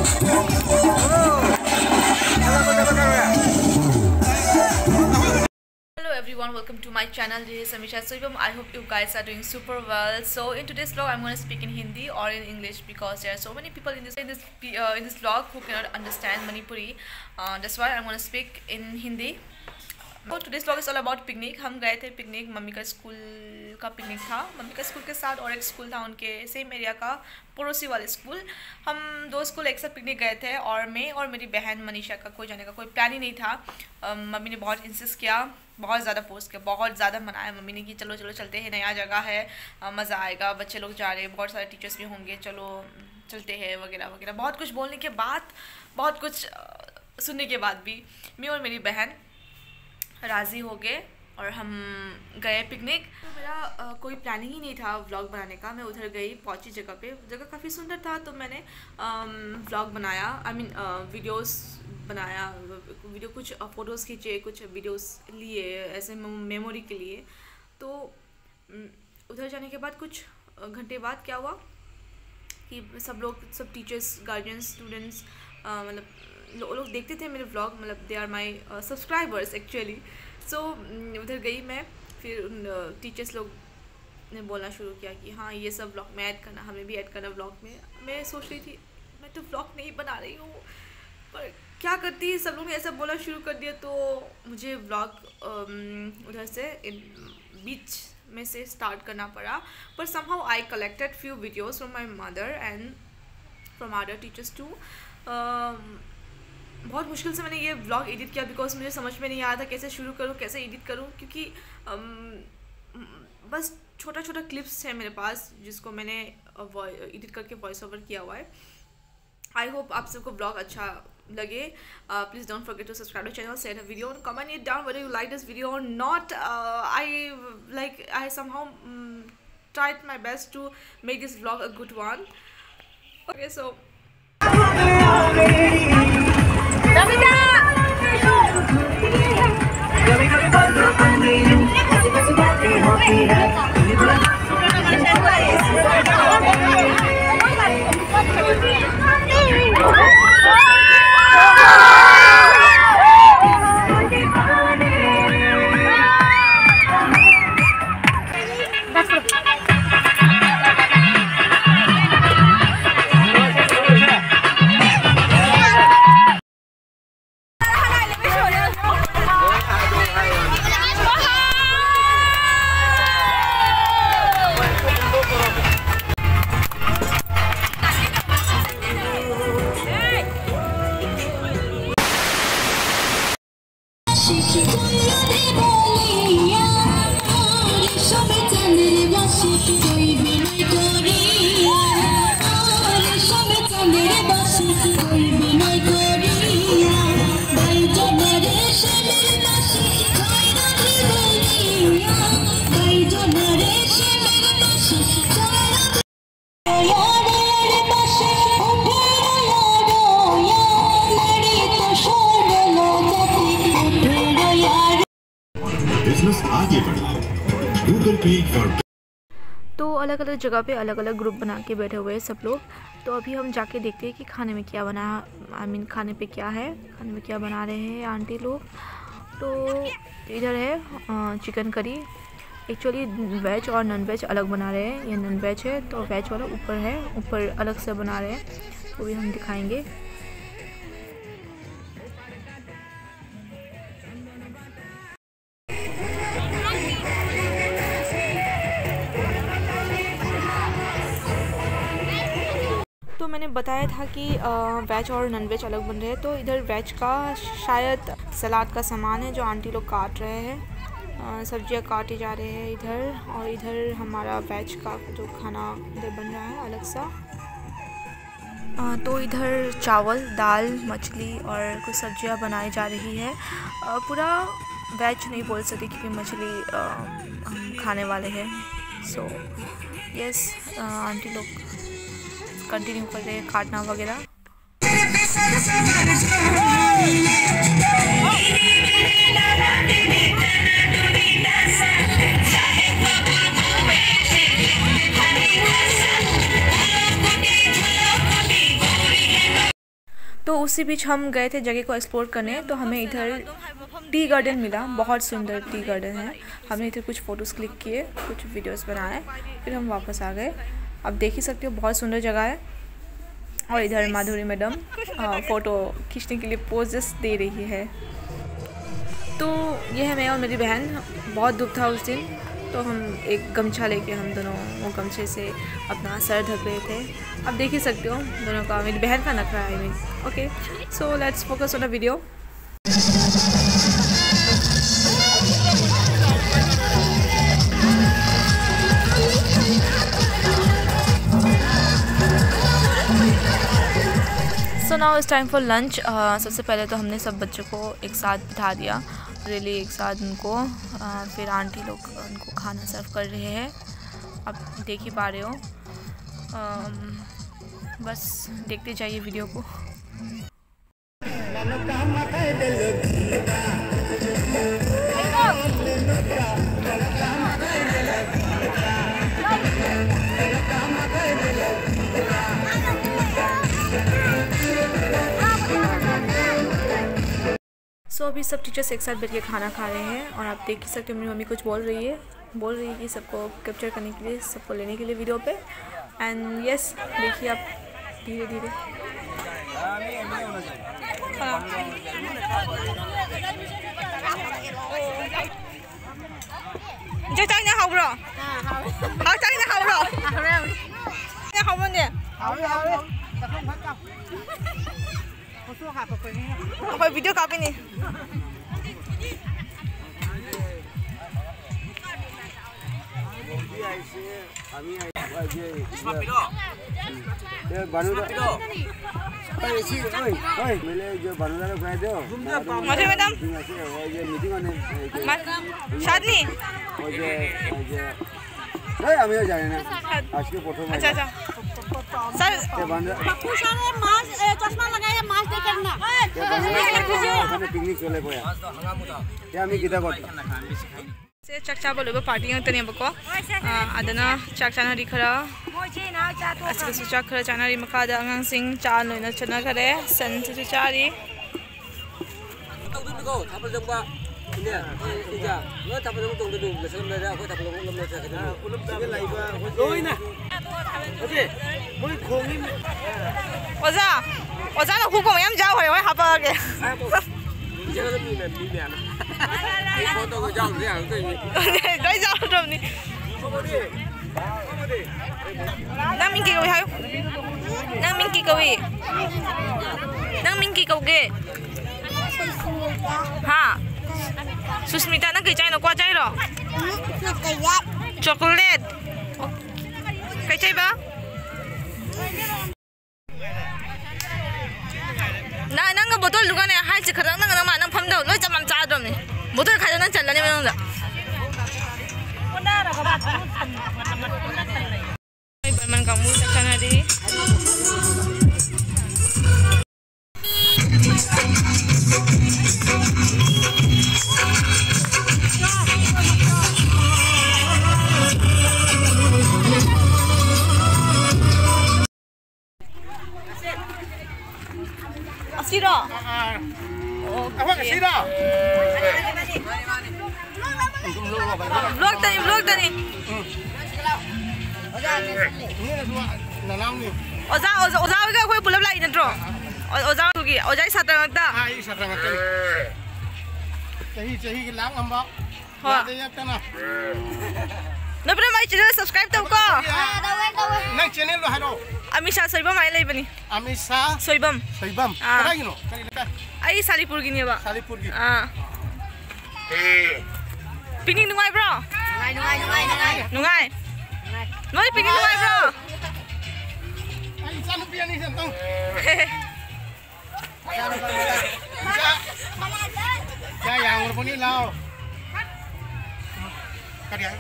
Hello everyone, welcome to my channel. This is Samisha Soibam. I hope you guys are doing super well. So in today's vlog I'm going to speak in Hindi or in English because there are so many people in this vlog who cannot understand Manipuri. That's why I'm going to speak in Hindi. So today's vlog is all about picnic. हम गए थे picnic, mummy का school का picnic था। Mummy का school के साथ और एक स्कूल था उनके सेम एरिया का, पड़ोसी वाले स्कूल। हम दो स्कूल एक साथ पिकनिक गए थे और मैं और मेरी बहन मनीषा का कोई जाने का कोई प्लान ही नहीं था। मम्मी ने बहुत इंसिस्ट किया, बहुत ज़्यादा फोर्स किया, बहुत ज़्यादा मनाया मम्मी ने कि चलो चलो चलते हैं, नया जगह है, मज़ा आएगा, बच्चे लोग जा रहे हैं, बहुत सारे टीचर्स भी होंगे, चलो चलते हैं वगैरह वगैरह। बहुत कुछ बोलने के बाद, बहुत कुछ सुनने के बाद भी मैं और मेरी बहन राज़ी हो गए और हम गए पिकनिक। तो मेरा कोई प्लानिंग ही नहीं था व्लॉग बनाने का। मैं उधर गई, पहुंची जगह पे, जगह काफ़ी सुंदर था तो मैंने व्लॉग बनाया, वीडियोस बनाया, वीडियो कुछ फ़ोटोज़ खींचे, कुछ वीडियोस लिए ऐसे मेमोरी के लिए। तो उधर जाने के बाद कुछ घंटे बाद क्या हुआ कि सब टीचर्स, गार्जियंस, स्टूडेंट्स मतलब लोग देखते थे मेरे व्लॉग, मतलब they are my subscribers actually. So उधर गई मैं, फिर उन टीचर्स लोग ने बोलना शुरू किया कि हाँ ये सब व्लॉग में ऐड करना, हमें भी ऐड करना व्लॉग में। मैं सोच रही थी मैं तो व्लॉग नहीं बना रही हूँ, पर क्या करती, सब लोग ने ऐसा बोलना शुरू कर दिया तो मुझे व्लॉग उधर से बीच में से स्टार्ट करना पड़ा। पर somehow I collected few videos from my mother and from other teachers too. बहुत मुश्किल से मैंने ये व्लॉग एडिट किया बिकॉज मुझे समझ में नहीं आया था कैसे शुरू करूँ, कैसे एडिट करूँ, क्योंकि बस छोटा छोटा क्लिप्स है मेरे पास जिसको मैंने एडिट करके वॉइस ओवर किया हुआ है। आई होप आप सबको व्लॉग अच्छा लगे। Please don't forget to subscribe the channel, share the video, comment it down whether you like this video और not. I somehow tried my best to make this vlog a good one. Okay, so तो अलग अलग जगह पे अलग अलग group बना के बैठे हुए हैं सब लोग। तो अभी हम जाके देखते हैं कि खाने में क्या बना, खाने पे क्या है, खाने में क्या बना रहे हैं आंटी लोग। तो इधर है चिकन करी। एक्चुअली वेज और नॉन वेज अलग बना रहे हैं, ये नॉन वेज है तो वेज वाला ऊपर है, ऊपर अलग से बना रहे हैं, वो भी हम दिखाएंगे। तो मैंने बताया था कि वेज और नॉन वेज अलग बन रहे हैं। तो इधर वेज का शायद सलाद का सामान है जो आंटी लोग काट रहे हैं, सब्जियां काटे जा रहे हैं इधर। और इधर हमारा वेज का जो खाना इधर बन रहा है अलग सा। तो इधर चावल, दाल, मछली और कुछ सब्जियां बनाई जा रही है। पूरा वेज नहीं बोल सकते क्योंकि मछली हम खाने वाले हैं। सो यस, आंटी लोग कंटिन्यू कर रहे हैं काटना वगैरह। तो उसी बीच हम गए थे जगह को एक्सप्लोर करने, तो हमें इधर टी गार्डन मिला। बहुत सुंदर टी गार्डन है। हमने इधर कुछ फ़ोटोज़ क्लिक किए, कुछ वीडियोस बनाए, फिर हम वापस आ गए। अब देख ही सकते हो बहुत सुंदर जगह है। और इधर माधुरी मैडम फ़ोटो खींचने के लिए पोजेस दे रही है। तो ये है मैं और मेरी बहन। बहुत धूप था उस दिन, तो हम एक गमछा लेके हम दोनों वो गमछे से अपना सर ढक रहे थे। अब देख ही सकते हो दोनों का, मेरी बहन का नखरा है में। Okay, so let's focus on the video. So now it's time for lunch. सबसे पहले तो हमने सब बच्चों को एक साथ बिठा दिया, रियली एक साथ उनको। फिर आंटी लोग उनको खाना सर्व कर रहे हैं, आप देख ही पा रहे हो। बस देखते जाइए वीडियो को। सो अभी सब टीचर्स एक साथ बैठ के खाना खा रहे हैं, और आप देख ही सकते हो मेरी मम्मी कुछ बोल रही है कि सबको कैप्चर करने के लिए, सबको लेने के लिए वीडियो पे। एंड यस, देखिए आप धीरे धीरे। Apa video kau apa ni? अच्छा अच्छा सर चक चाब लोग पार्टी तनेबको अदना चक चानरी खरा चक खरा चानरी मखादा आंगांसिंग चा लोइना चनखरे सन से चारी ओजा ओजा ना हुकुम यम जाओ है वही हापा के कोई जाओ तो नहीं ना मिंकी कोई है ना मिंकी कोई हाँ सुस्मिता ना कहीं चाहिए क्या चाहिए रो चॉकलेट कहीं चाहिए बा ना नंग बोतल दुकान है हाई से खराब नंग ना माना फम दो लो जमाम चार दो ने बोतल खाया ना चलने में नंगा बर्मन का मुंह तक खाना दे Siro. Apa Siro? Vlog tadi. Oza ke koi pulap lai nantro. Oza ki, oza satra ngata. Hai satra ngata. Cehi ke lang ambak. Ha. Na pernah mai channel subscribe tau ko. Nang channel lo haro. Amisha Soibam ai lai bani. Amisha Soibam. Kara gino? Ai Salipur gini ba. Salipur gi. Picnic nungai bro. Nungai. Noi picnic nungai bro. Ai sanu pian ni santong. Ya yang rupani lao. Kariya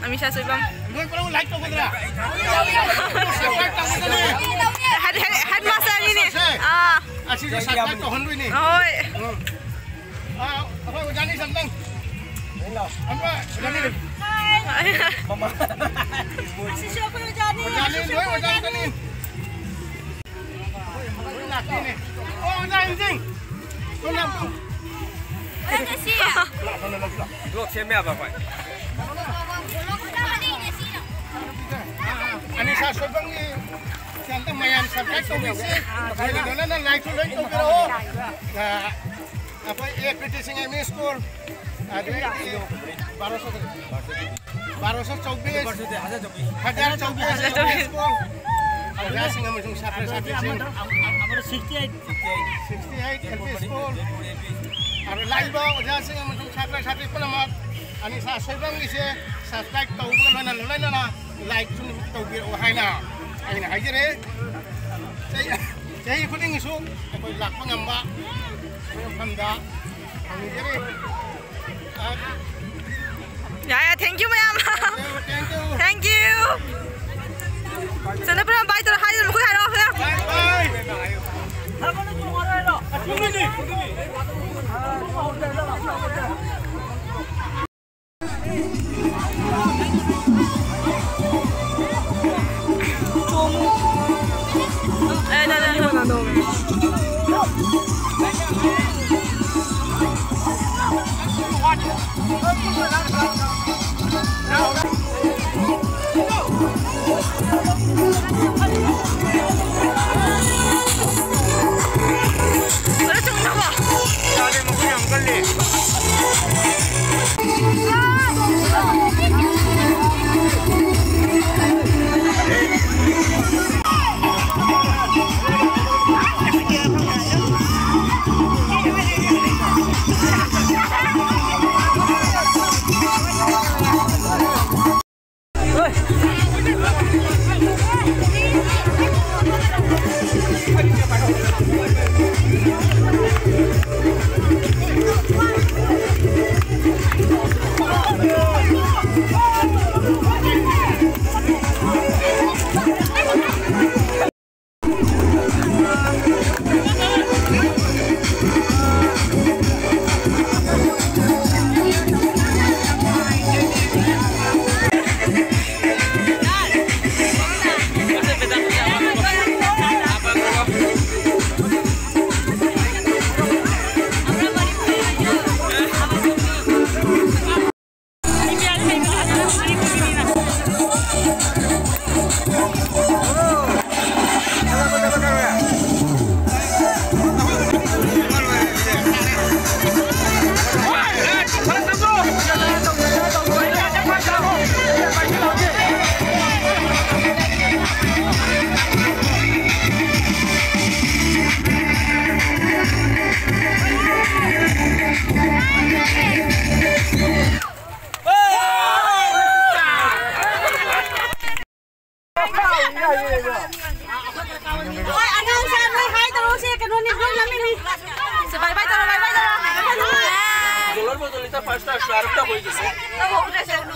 Amisha Soibam. Headmaster ini. Oi. Apa ujani something? Apa ujani? Mama. Ujani. Oh, anjing. Lok xem mẹ vào vậy. Ani sa sobrang ni siyang mayan subject to bisi. Kaya doon na like to learn to pero na apa practicing in school. Ada 1224 school. Ada sing among sapre among 68 LP school. Ada live ada sing among sapre palamat. Ani sa sobrang ni siya subscribe to bukan na like to biro hay na. Ay na ay dire. Saya kuning isu ako lak pangamba. Ang panda. Ang dire. Yeah, thank you, ma'am. Thank you. Sana pernah bye to hi to kuya ro kuya. Bye.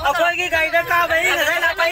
Aku lagi guide ka ba? Kasi na pa